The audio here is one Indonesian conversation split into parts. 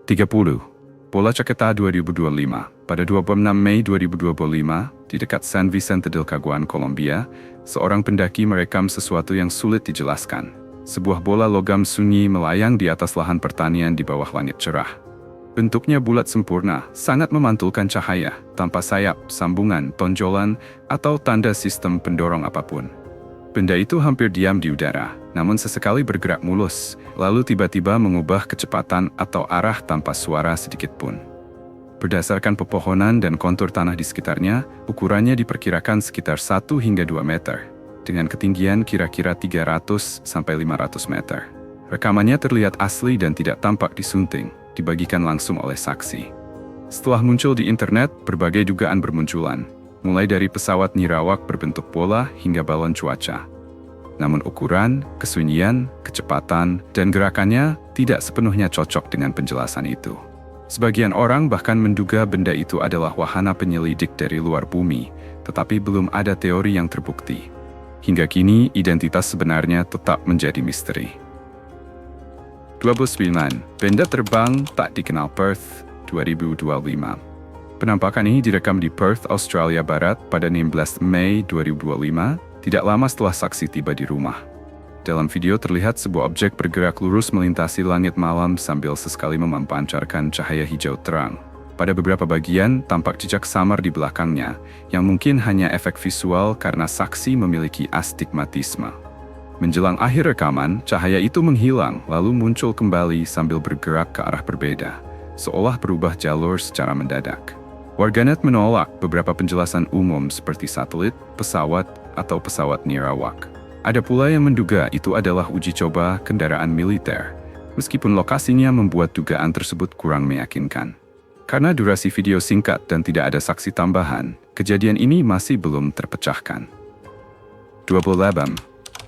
30. Bola Caqueta 2025. Pada 26 Mei 2025, di dekat San Vicente del Caguan, Kolombia, seorang pendaki merekam sesuatu yang sulit dijelaskan. Sebuah bola logam sunyi melayang di atas lahan pertanian di bawah langit cerah. Bentuknya bulat sempurna, sangat memantulkan cahaya, tanpa sayap, sambungan, tonjolan, atau tanda sistem pendorong apapun. Benda itu hampir diam di udara, namun sesekali bergerak mulus, lalu tiba-tiba mengubah kecepatan atau arah tanpa suara sedikit pun. Berdasarkan pepohonan dan kontur tanah di sekitarnya, ukurannya diperkirakan sekitar 1 hingga 2 meter, dengan ketinggian kira-kira 300 sampai 500 meter. Rekamannya terlihat asli dan tidak tampak disunting, dibagikan langsung oleh saksi. Setelah muncul di internet, berbagai dugaan bermunculan, mulai dari pesawat nirawak berbentuk bola hingga balon cuaca. Namun ukuran, kesunyian, kecepatan, dan gerakannya tidak sepenuhnya cocok dengan penjelasan itu. Sebagian orang bahkan menduga benda itu adalah wahana penyelidik dari luar bumi, tetapi belum ada teori yang terbukti. Hingga kini, identitas sebenarnya tetap menjadi misteri. 29. Benda terbang tak dikenal Perth, 2025. Penampakan ini direkam di Perth, Australia Barat pada 16 Mei 2025, tidak lama setelah saksi tiba di rumah. Dalam video terlihat sebuah objek bergerak lurus melintasi langit malam sambil sesekali memancarkan cahaya hijau terang. Pada beberapa bagian, tampak jejak samar di belakangnya, yang mungkin hanya efek visual karena saksi memiliki astigmatisme. Menjelang akhir rekaman, cahaya itu menghilang lalu muncul kembali sambil bergerak ke arah berbeda, seolah berubah jalur secara mendadak. Warganet menolak beberapa penjelasan umum seperti satelit, pesawat, atau pesawat nirawak. Ada pula yang menduga itu adalah uji coba kendaraan militer, meskipun lokasinya membuat dugaan tersebut kurang meyakinkan. Karena durasi video singkat dan tidak ada saksi tambahan, kejadian ini masih belum terpecahkan. 28.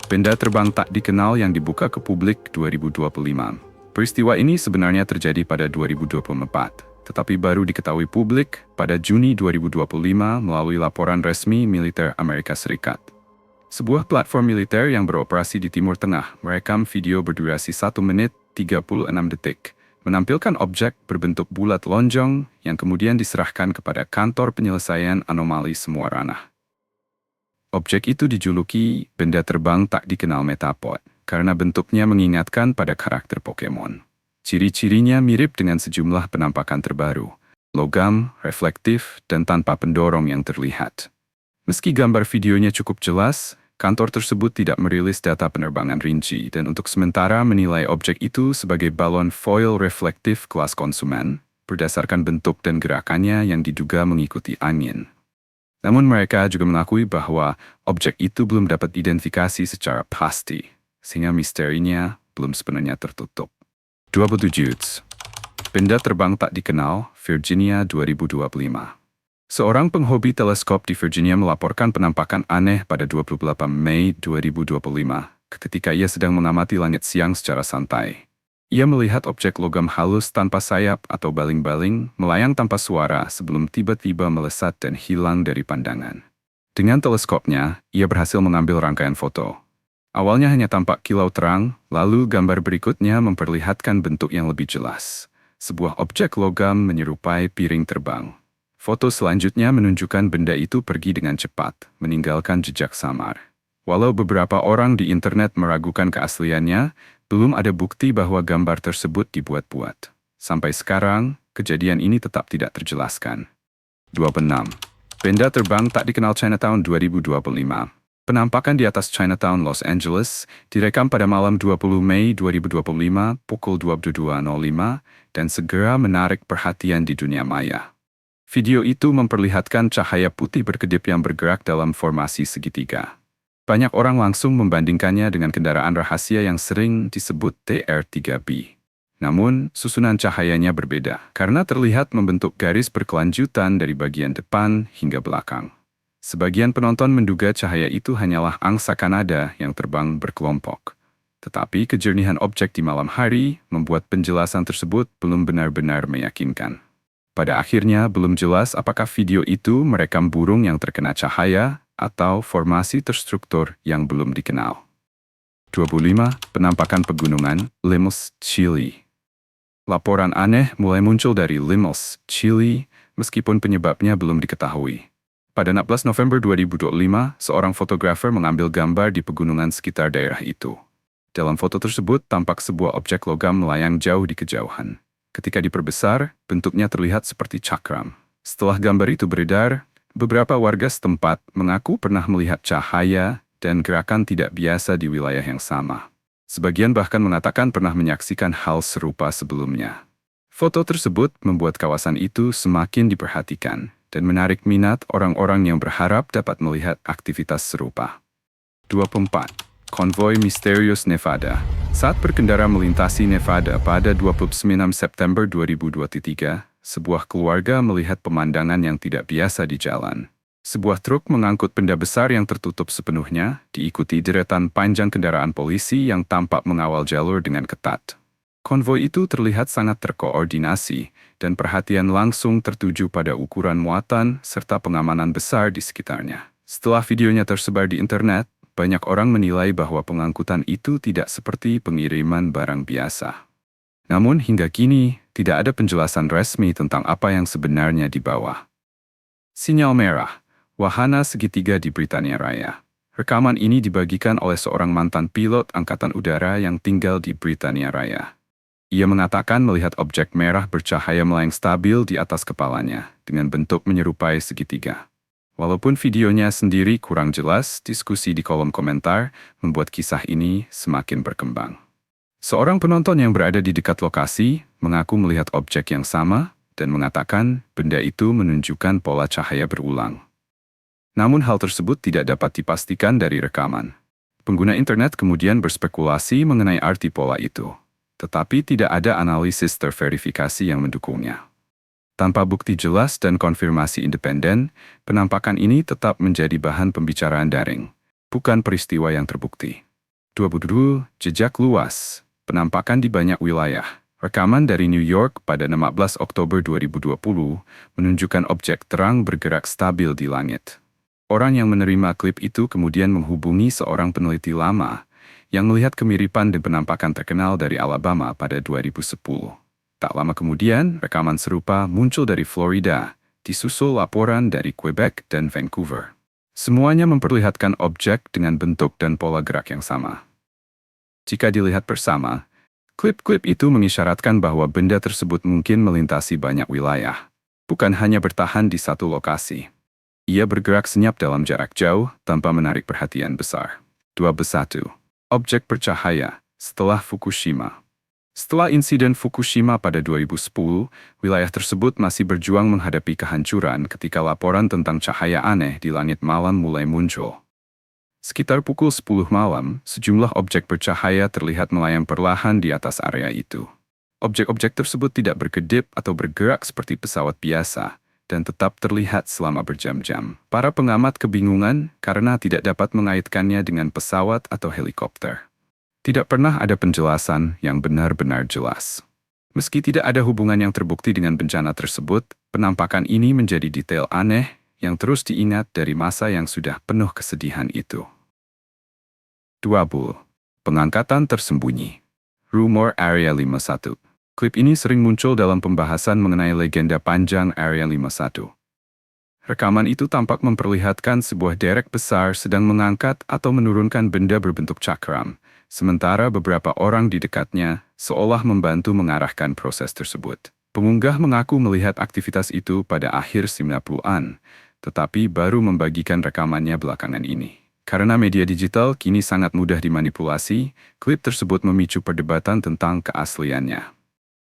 Benda terbang tak dikenal yang dibuka ke publik 2025. Peristiwa ini sebenarnya terjadi pada 2024. Tetapi baru diketahui publik pada Juni 2025 melalui laporan resmi militer Amerika Serikat. Sebuah platform militer yang beroperasi di Timur Tengah merekam video berdurasi 1 menit 36 detik, menampilkan objek berbentuk bulat lonjong yang kemudian diserahkan kepada kantor penyelesaian anomali semua ranah. Objek itu dijuluki benda terbang tak dikenal Metapod, karena bentuknya mengingatkan pada karakter Pokemon. Ciri-cirinya mirip dengan sejumlah penampakan terbaru, logam, reflektif, dan tanpa pendorong yang terlihat. Meski gambar videonya cukup jelas, kantor tersebut tidak merilis data penerbangan rinci dan untuk sementara menilai objek itu sebagai balon foil reflektif kelas konsumen, berdasarkan bentuk dan gerakannya yang diduga mengikuti angin. Namun mereka juga mengakui bahwa objek itu belum dapat identifikasi secara pasti, sehingga misterinya belum sepenuhnya tertutup. 27. Benda terbang tak dikenal, Virginia 2025. Seorang penghobi teleskop di Virginia melaporkan penampakan aneh pada 28 Mei 2025 ketika ia sedang mengamati langit siang secara santai. Ia melihat objek logam halus tanpa sayap atau baling-baling melayang tanpa suara sebelum tiba-tiba melesat dan hilang dari pandangan. Dengan teleskopnya, ia berhasil mengambil rangkaian foto. Awalnya hanya tampak kilau terang, lalu gambar berikutnya memperlihatkan bentuk yang lebih jelas. Sebuah objek logam menyerupai piring terbang. Foto selanjutnya menunjukkan benda itu pergi dengan cepat, meninggalkan jejak samar. Walau beberapa orang di internet meragukan keasliannya, belum ada bukti bahwa gambar tersebut dibuat-buat. Sampai sekarang, kejadian ini tetap tidak terjelaskan. 26. Benda terbang tak dikenal Chinatown 2025. Penampakan di atas Chinatown, Los Angeles, direkam pada malam 20 Mei 2025 pukul 22.05 dan segera menarik perhatian di dunia maya. Video itu memperlihatkan cahaya putih berkedip yang bergerak dalam formasi segitiga. Banyak orang langsung membandingkannya dengan kendaraan rahasia yang sering disebut TR-3B. Namun, susunan cahayanya berbeda karena terlihat membentuk garis berkelanjutan dari bagian depan hingga belakang. Sebagian penonton menduga cahaya itu hanyalah angsa Kanada yang terbang berkelompok. Tetapi kejernihan objek di malam hari membuat penjelasan tersebut belum benar-benar meyakinkan. Pada akhirnya belum jelas apakah video itu merekam burung yang terkena cahaya atau formasi terstruktur yang belum dikenal. 25. Penampakan pegunungan, Limos, Chile. Laporan aneh mulai muncul dari Limos, Chile, meskipun penyebabnya belum diketahui. Pada 16 November 2025, seorang fotografer mengambil gambar di pegunungan sekitar daerah itu. Dalam foto tersebut tampak sebuah objek logam melayang jauh di kejauhan. Ketika diperbesar, bentuknya terlihat seperti cakram. Setelah gambar itu beredar, beberapa warga setempat mengaku pernah melihat cahaya dan gerakan tidak biasa di wilayah yang sama. Sebagian bahkan mengatakan pernah menyaksikan hal serupa sebelumnya. Foto tersebut membuat kawasan itu semakin diperhatikan dan menarik minat orang-orang yang berharap dapat melihat aktivitas serupa. 24. Konvoi Misterius Nevada. Saat berkendara melintasi Nevada pada 29 September 2023, sebuah keluarga melihat pemandangan yang tidak biasa di jalan. Sebuah truk mengangkut benda besar yang tertutup sepenuhnya, diikuti deretan panjang kendaraan polisi yang tampak mengawal jalur dengan ketat. Konvoi itu terlihat sangat terkoordinasi, dan perhatian langsung tertuju pada ukuran muatan serta pengamanan besar di sekitarnya. Setelah videonya tersebar di internet, banyak orang menilai bahwa pengangkutan itu tidak seperti pengiriman barang biasa. Namun hingga kini, tidak ada penjelasan resmi tentang apa yang sebenarnya dibawa. Sinyal merah. Wahana segitiga di Britania Raya. Rekaman ini dibagikan oleh seorang mantan pilot angkatan udara yang tinggal di Britania Raya. Ia mengatakan melihat objek merah bercahaya melayang stabil di atas kepalanya, dengan bentuk menyerupai segitiga. Walaupun videonya sendiri kurang jelas, diskusi di kolom komentar membuat kisah ini semakin berkembang. Seorang penonton yang berada di dekat lokasi mengaku melihat objek yang sama dan mengatakan benda itu menunjukkan pola cahaya berulang. Namun hal tersebut tidak dapat dipastikan dari rekaman. Pengguna internet kemudian berspekulasi mengenai arti pola itu, tetapi tidak ada analisis terverifikasi yang mendukungnya. Tanpa bukti jelas dan konfirmasi independen, penampakan ini tetap menjadi bahan pembicaraan daring, bukan peristiwa yang terbukti. 22. Jejak luas. Penampakan di banyak wilayah. Rekaman dari New York pada 16 Oktober 2020 menunjukkan objek terang bergerak stabil di langit. Orang yang menerima klip itu kemudian menghubungi seorang peneliti lama yang melihat kemiripan dan penampakan terkenal dari Alabama pada 2010. Tak lama kemudian, rekaman serupa muncul dari Florida, disusul laporan dari Quebec dan Vancouver. Semuanya memperlihatkan objek dengan bentuk dan pola gerak yang sama. Jika dilihat bersama, klip-klip itu mengisyaratkan bahwa benda tersebut mungkin melintasi banyak wilayah, bukan hanya bertahan di satu lokasi. Ia bergerak senyap dalam jarak jauh tanpa menarik perhatian besar. 21. Objek bercahaya setelah Fukushima. Setelah insiden Fukushima pada 2010, wilayah tersebut masih berjuang menghadapi kehancuran ketika laporan tentang cahaya aneh di langit malam mulai muncul. Sekitar pukul 10 malam, sejumlah objek bercahaya terlihat melayang perlahan di atas area itu. Objek-objek tersebut tidak berkedip atau bergerak seperti pesawat biasa, dan tetap terlihat selama berjam-jam. Para pengamat kebingungan karena tidak dapat mengaitkannya dengan pesawat atau helikopter. Tidak pernah ada penjelasan yang benar-benar jelas. Meski tidak ada hubungan yang terbukti dengan bencana tersebut, penampakan ini menjadi detail aneh yang terus diingat dari masa yang sudah penuh kesedihan itu. 20. Pengangkatan tersembunyi. Rumor Area 51. Klip ini sering muncul dalam pembahasan mengenai legenda panjang Area 51. Rekaman itu tampak memperlihatkan sebuah derek besar sedang mengangkat atau menurunkan benda berbentuk cakram, sementara beberapa orang di dekatnya seolah membantu mengarahkan proses tersebut. Pengunggah mengaku melihat aktivitas itu pada akhir 90-an, tetapi baru membagikan rekamannya belakangan ini. Karena media digital kini sangat mudah dimanipulasi, klip tersebut memicu perdebatan tentang keasliannya.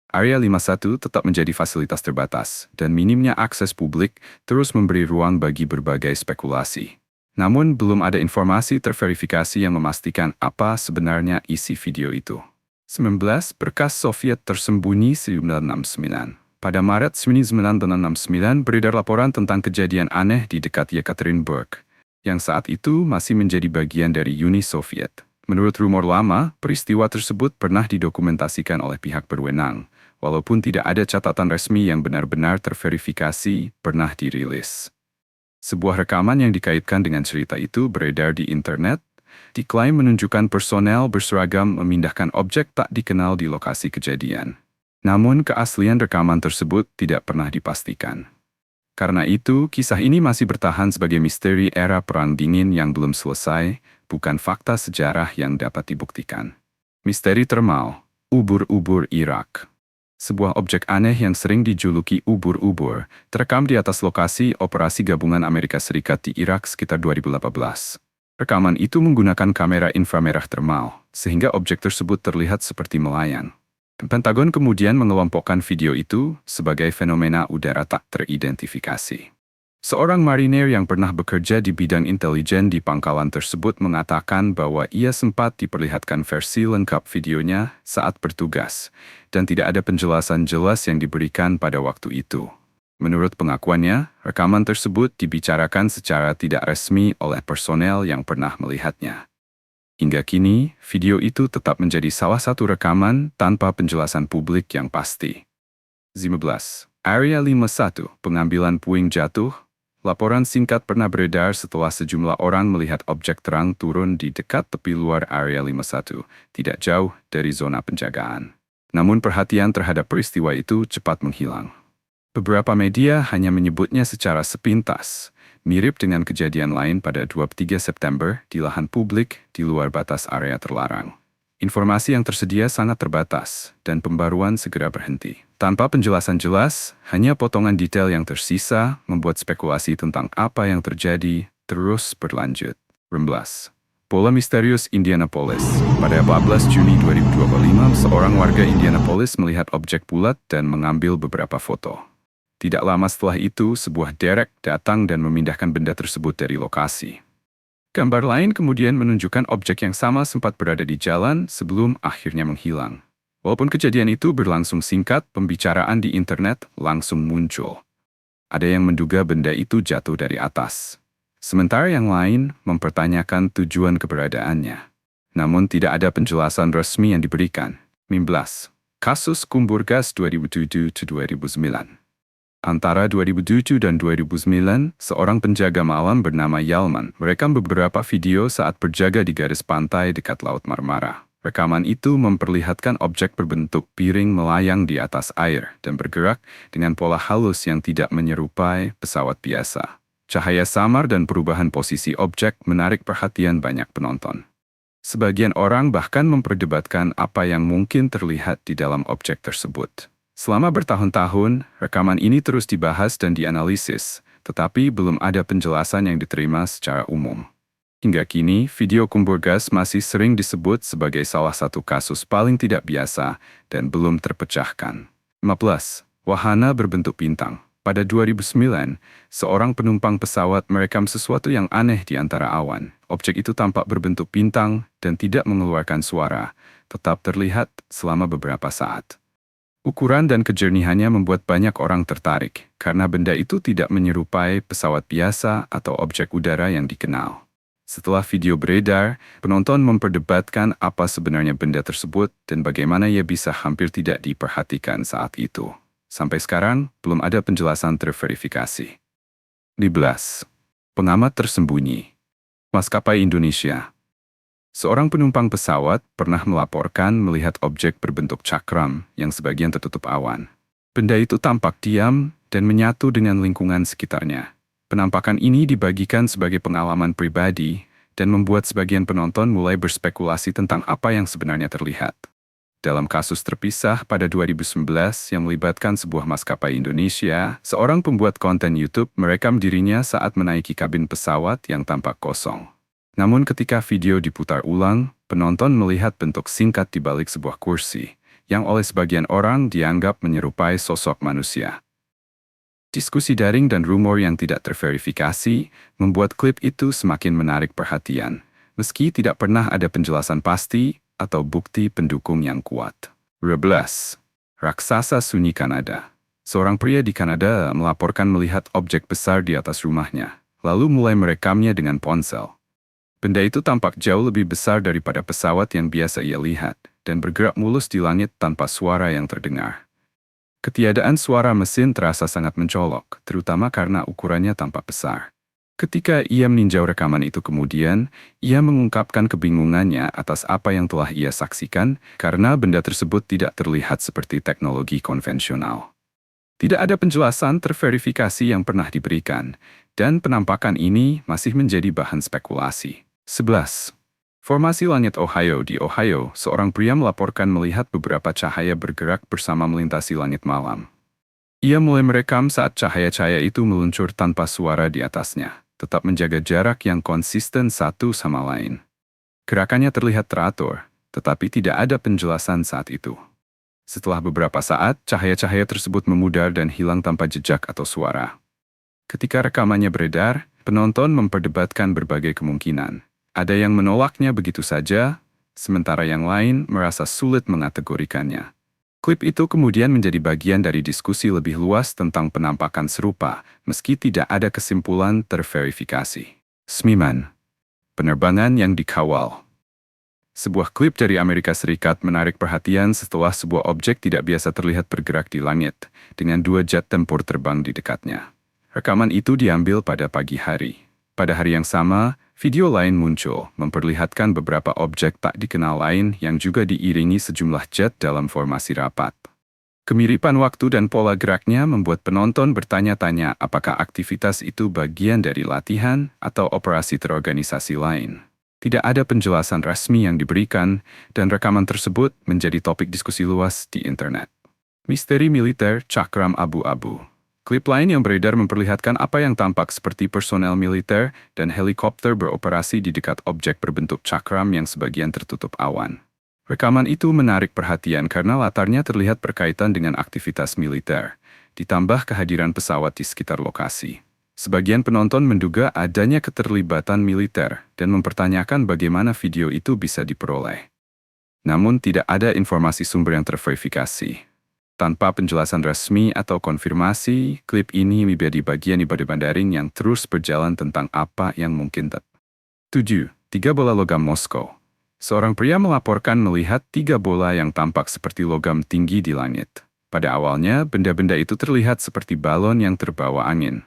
Area 51 tetap menjadi fasilitas terbatas, dan minimnya akses publik terus memberi ruang bagi berbagai spekulasi. Namun, belum ada informasi terverifikasi yang memastikan apa sebenarnya isi video itu. 19. Berkas Soviet tersembunyi 1969. Pada Maret 1969 beredar laporan tentang kejadian aneh di dekat Yekaterinburg, yang saat itu masih menjadi bagian dari Uni Soviet. Menurut rumor lama, peristiwa tersebut pernah didokumentasikan oleh pihak berwenang, walaupun tidak ada catatan resmi yang benar-benar terverifikasi pernah dirilis. Sebuah rekaman yang dikaitkan dengan cerita itu beredar di internet, diklaim menunjukkan personel berseragam memindahkan objek tak dikenal di lokasi kejadian. Namun keaslian rekaman tersebut tidak pernah dipastikan. Karena itu, kisah ini masih bertahan sebagai misteri era Perang Dingin yang belum selesai, bukan fakta sejarah yang dapat dibuktikan. Misteri termal, ubur-ubur Irak. Sebuah objek aneh yang sering dijuluki ubur-ubur, terekam di atas lokasi operasi gabungan Amerika Serikat di Irak sekitar 2018. Rekaman itu menggunakan kamera inframerah termal, sehingga objek tersebut terlihat seperti melayang. Pentagon kemudian mengelompokkan video itu sebagai fenomena udara tak teridentifikasi. Seorang marinir yang pernah bekerja di bidang intelijen di pangkalan tersebut mengatakan bahwa ia sempat diperlihatkan versi lengkap videonya saat bertugas, dan tidak ada penjelasan jelas yang diberikan pada waktu itu. Menurut pengakuannya, rekaman tersebut dibicarakan secara tidak resmi oleh personel yang pernah melihatnya. Hingga kini, video itu tetap menjadi salah satu rekaman tanpa penjelasan publik yang pasti. 15. Area 51, pengambilan puing jatuh. Laporan singkat pernah beredar setelah sejumlah orang melihat objek terang turun di dekat tepi luar Area 51, tidak jauh dari zona penjagaan. Namun perhatian terhadap peristiwa itu cepat menghilang. Beberapa media hanya menyebutnya secara sepintas, mirip dengan kejadian lain pada 23 September di lahan publik di luar batas area terlarang. Informasi yang tersedia sangat terbatas, dan pembaruan segera berhenti. Tanpa penjelasan jelas, hanya potongan detail yang tersisa membuat spekulasi tentang apa yang terjadi terus berlanjut. 16. Bola misterius Indianapolis. Pada 14 Juni 2025, seorang warga Indianapolis melihat objek bulat dan mengambil beberapa foto. Tidak lama setelah itu, sebuah derek datang dan memindahkan benda tersebut dari lokasi. Gambar lain kemudian menunjukkan objek yang sama sempat berada di jalan sebelum akhirnya menghilang. Walaupun kejadian itu berlangsung singkat, pembicaraan di internet langsung muncul. Ada yang menduga benda itu jatuh dari atas. Sementara yang lain mempertanyakan tujuan keberadaannya. Namun tidak ada penjelasan resmi yang diberikan. 15. Kasus Kumburgas 2007-2009. Antara 2007 dan 2009, seorang penjaga malam bernama Yalman merekam beberapa video saat berjaga di garis pantai dekat Laut Marmara. Rekaman itu memperlihatkan objek berbentuk piring melayang di atas air dan bergerak dengan pola halus yang tidak menyerupai pesawat biasa. Cahaya samar dan perubahan posisi objek menarik perhatian banyak penonton. Sebagian orang bahkan memperdebatkan apa yang mungkin terlihat di dalam objek tersebut. Selama bertahun-tahun, rekaman ini terus dibahas dan dianalisis, tetapi belum ada penjelasan yang diterima secara umum. Hingga kini, video Kumburgas masih sering disebut sebagai salah satu kasus paling tidak biasa dan belum terpecahkan. 15. Wahana berbentuk bintang. Pada 2009, seorang penumpang pesawat merekam sesuatu yang aneh di antara awan. Objek itu tampak berbentuk bintang dan tidak mengeluarkan suara, tetap terlihat selama beberapa saat. Ukuran dan kejernihannya membuat banyak orang tertarik, karena benda itu tidak menyerupai pesawat biasa atau objek udara yang dikenal. Setelah video beredar, penonton memperdebatkan apa sebenarnya benda tersebut dan bagaimana ia bisa hampir tidak diperhatikan saat itu. Sampai sekarang, belum ada penjelasan terverifikasi. 15. Pengamat tersembunyi. Maskapai Indonesia. Seorang penumpang pesawat pernah melaporkan melihat objek berbentuk cakram yang sebagian tertutup awan. Benda itu tampak diam dan menyatu dengan lingkungan sekitarnya. Penampakan ini dibagikan sebagai pengalaman pribadi dan membuat sebagian penonton mulai berspekulasi tentang apa yang sebenarnya terlihat. Dalam kasus terpisah pada 2011 yang melibatkan sebuah maskapai Indonesia, seorang pembuat konten YouTube merekam dirinya saat menaiki kabin pesawat yang tampak kosong. Namun ketika video diputar ulang, penonton melihat bentuk singkat di balik sebuah kursi, yang oleh sebagian orang dianggap menyerupai sosok manusia. Diskusi daring dan rumor yang tidak terverifikasi membuat klip itu semakin menarik perhatian, meski tidak pernah ada penjelasan pasti atau bukti pendukung yang kuat. 12. Raksasa sunyi Kanada. Seorang pria di Kanada melaporkan melihat objek besar di atas rumahnya, lalu mulai merekamnya dengan ponsel. Benda itu tampak jauh lebih besar daripada pesawat yang biasa ia lihat, dan bergerak mulus di langit tanpa suara yang terdengar. Ketiadaan suara mesin terasa sangat mencolok, terutama karena ukurannya tampak besar. Ketika ia meninjau rekaman itu kemudian, ia mengungkapkan kebingungannya atas apa yang telah ia saksikan karena benda tersebut tidak terlihat seperti teknologi konvensional. Tidak ada penjelasan terverifikasi yang pernah diberikan, dan penampakan ini masih menjadi bahan spekulasi. 11. Formasi langit Ohio. Di Ohio, seorang pria melaporkan melihat beberapa cahaya bergerak bersama melintasi langit malam. Ia mulai merekam saat cahaya-cahaya itu meluncur tanpa suara di atasnya, tetap menjaga jarak yang konsisten satu sama lain. Gerakannya terlihat teratur, tetapi tidak ada penjelasan saat itu. Setelah beberapa saat, cahaya-cahaya tersebut memudar dan hilang tanpa jejak atau suara. Ketika rekamannya beredar, penonton memperdebatkan berbagai kemungkinan. Ada yang menolaknya begitu saja, sementara yang lain merasa sulit mengategorikannya. Klip itu kemudian menjadi bagian dari diskusi lebih luas tentang penampakan serupa, meski tidak ada kesimpulan terverifikasi. 9. Penerbangan yang dikawal. Sebuah klip dari Amerika Serikat menarik perhatian setelah sebuah objek tidak biasa terlihat bergerak di langit, dengan 2 jet tempur terbang di dekatnya. Rekaman itu diambil pada pagi hari. Pada hari yang sama, video lain muncul, memperlihatkan beberapa objek tak dikenal lain yang juga diiringi sejumlah jet dalam formasi rapat. Kemiripan waktu dan pola geraknya membuat penonton bertanya-tanya apakah aktivitas itu bagian dari latihan atau operasi terorganisasi lain. Tidak ada penjelasan resmi yang diberikan, dan rekaman tersebut menjadi topik diskusi luas di internet. Misteri militer cakram abu-abu. Klip lain yang beredar memperlihatkan apa yang tampak seperti personel militer dan helikopter beroperasi di dekat objek berbentuk cakram yang sebagian tertutup awan. Rekaman itu menarik perhatian karena latarnya terlihat berkaitan dengan aktivitas militer, ditambah kehadiran pesawat di sekitar lokasi. Sebagian penonton menduga adanya keterlibatan militer dan mempertanyakan bagaimana video itu bisa diperoleh. Namun tidak ada informasi sumber yang terverifikasi. Tanpa penjelasan resmi atau konfirmasi, klip ini menjadi bagian ibadah daring yang terus berjalan tentang apa yang mungkin terjadi. 7. 3 bola logam Moskow. Seorang pria melaporkan melihat 3 bola yang tampak seperti logam tinggi di langit. Pada awalnya, benda-benda itu terlihat seperti balon yang terbawa angin.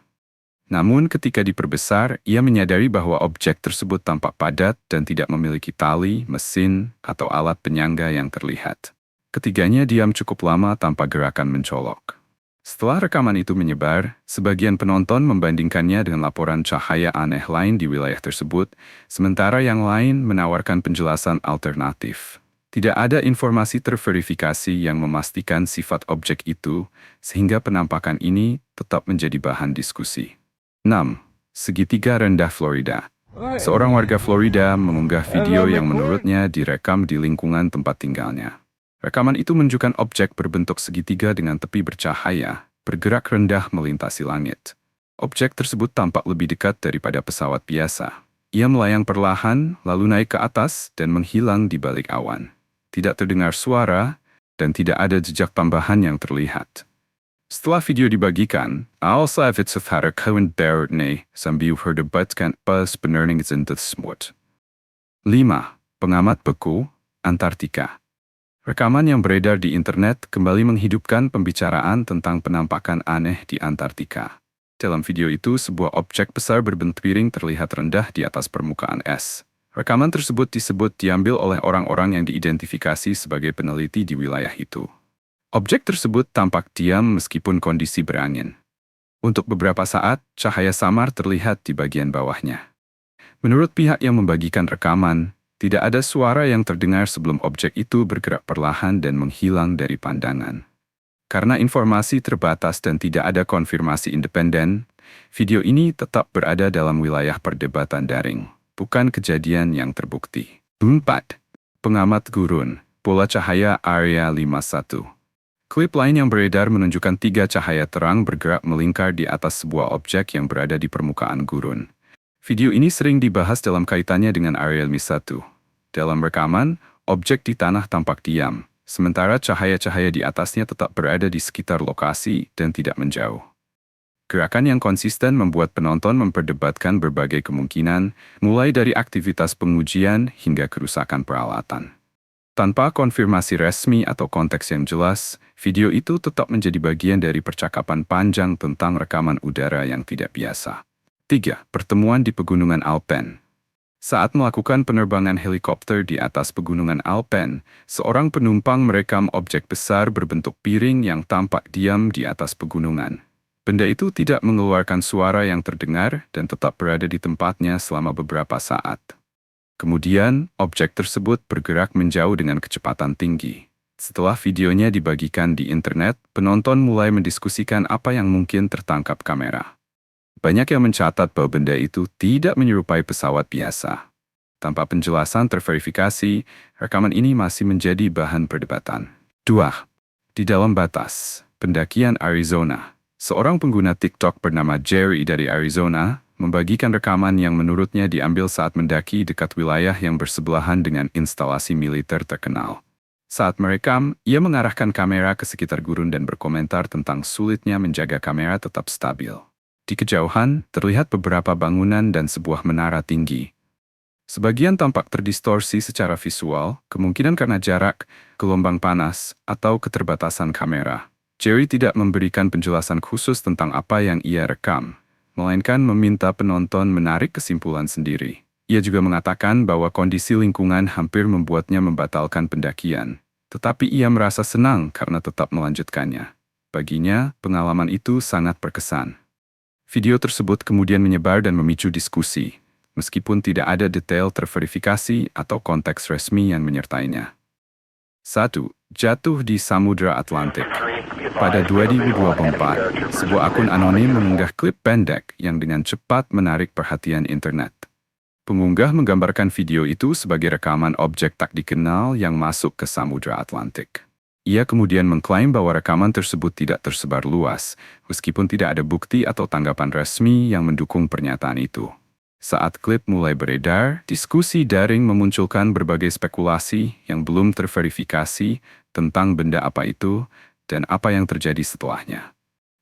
Namun ketika diperbesar, ia menyadari bahwa objek tersebut tampak padat dan tidak memiliki tali, mesin, atau alat penyangga yang terlihat. Ketiganya diam cukup lama tanpa gerakan mencolok. Setelah rekaman itu menyebar, sebagian penonton membandingkannya dengan laporan cahaya aneh lain di wilayah tersebut, sementara yang lain menawarkan penjelasan alternatif. Tidak ada informasi terverifikasi yang memastikan sifat objek itu, sehingga penampakan ini tetap menjadi bahan diskusi. 6. Segitiga rendah Florida. Seorang warga Florida mengunggah video yang menurutnya direkam di lingkungan tempat tinggalnya. Rekaman itu menunjukkan objek berbentuk segitiga dengan tepi bercahaya, bergerak rendah melintasi langit. Objek tersebut tampak lebih dekat daripada pesawat biasa. Ia melayang perlahan, lalu naik ke atas dan menghilang di balik awan. Tidak terdengar suara, dan tidak ada jejak tambahan yang terlihat. Setelah video dibagikan, Al-Savitsafhara Kawan Baratne sambil berdebatkan pas penerning tersebut. 5. Pengamat beku, Antartika. Rekaman yang beredar di internet kembali menghidupkan pembicaraan tentang penampakan aneh di Antartika. Dalam video itu, sebuah objek besar berbentuk piring terlihat rendah di atas permukaan es. Rekaman tersebut disebut diambil oleh orang-orang yang diidentifikasi sebagai peneliti di wilayah itu. Objek tersebut tampak diam meskipun kondisi berangin. Untuk beberapa saat, cahaya samar terlihat di bagian bawahnya. Menurut pihak yang membagikan rekaman, tidak ada suara yang terdengar sebelum objek itu bergerak perlahan dan menghilang dari pandangan. Karena informasi terbatas dan tidak ada konfirmasi independen, video ini tetap berada dalam wilayah perdebatan daring, bukan kejadian yang terbukti. 4. Pengamat gurun, bola cahaya Area 51. Klip lain yang beredar menunjukkan 3 cahaya terang bergerak melingkar di atas sebuah objek yang berada di permukaan gurun. Video ini sering dibahas dalam kaitannya dengan Area 51. Dalam rekaman, objek di tanah tampak diam, sementara cahaya-cahaya di atasnya tetap berada di sekitar lokasi dan tidak menjauh. Gerakan yang konsisten membuat penonton memperdebatkan berbagai kemungkinan, mulai dari aktivitas pengujian hingga kerusakan peralatan. Tanpa konfirmasi resmi atau konteks yang jelas, video itu tetap menjadi bagian dari percakapan panjang tentang rekaman udara yang tidak biasa. 3. Pertemuan di Pegunungan Alpen. Saat melakukan penerbangan helikopter di atas Pegunungan Alpen, seorang penumpang merekam objek besar berbentuk piring yang tampak diam di atas pegunungan. Benda itu tidak mengeluarkan suara yang terdengar dan tetap berada di tempatnya selama beberapa saat. Kemudian, objek tersebut bergerak menjauh dengan kecepatan tinggi. Setelah videonya dibagikan di internet, penonton mulai mendiskusikan apa yang mungkin tertangkap kamera. Banyak yang mencatat bahwa benda itu tidak menyerupai pesawat biasa. Tanpa penjelasan terverifikasi, rekaman ini masih menjadi bahan perdebatan. 2. Di dalam batas, pendakian Arizona. Seorang pengguna TikTok bernama Jerry dari Arizona membagikan rekaman yang menurutnya diambil saat mendaki dekat wilayah yang bersebelahan dengan instalasi militer terkenal. Saat merekam, ia mengarahkan kamera ke sekitar gurun dan berkomentar tentang sulitnya menjaga kamera tetap stabil. Di kejauhan, terlihat beberapa bangunan dan sebuah menara tinggi. Sebagian tampak terdistorsi secara visual, kemungkinan karena jarak, gelombang panas, atau keterbatasan kamera. Jerry tidak memberikan penjelasan khusus tentang apa yang ia rekam, melainkan meminta penonton menarik kesimpulan sendiri. Ia juga mengatakan bahwa kondisi lingkungan hampir membuatnya membatalkan pendakian, tetapi ia merasa senang karena tetap melanjutkannya. Baginya, pengalaman itu sangat berkesan. Video tersebut kemudian menyebar dan memicu diskusi, meskipun tidak ada detail terverifikasi atau konteks resmi yang menyertainya. 1. Jatuh di Samudra Atlantik. Pada 2024, sebuah akun anonim mengunggah klip pendek yang dengan cepat menarik perhatian internet. Pengunggah menggambarkan video itu sebagai rekaman objek tak dikenal yang masuk ke Samudra Atlantik. Ia kemudian mengklaim bahwa rekaman tersebut tidak tersebar luas, meskipun tidak ada bukti atau tanggapan resmi yang mendukung pernyataan itu. Saat klip mulai beredar, diskusi daring memunculkan berbagai spekulasi yang belum terverifikasi tentang benda apa itu dan apa yang terjadi setelahnya.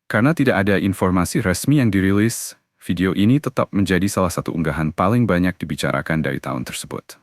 Karena tidak ada informasi resmi yang dirilis, video ini tetap menjadi salah satu unggahan paling banyak dibicarakan dari tahun tersebut.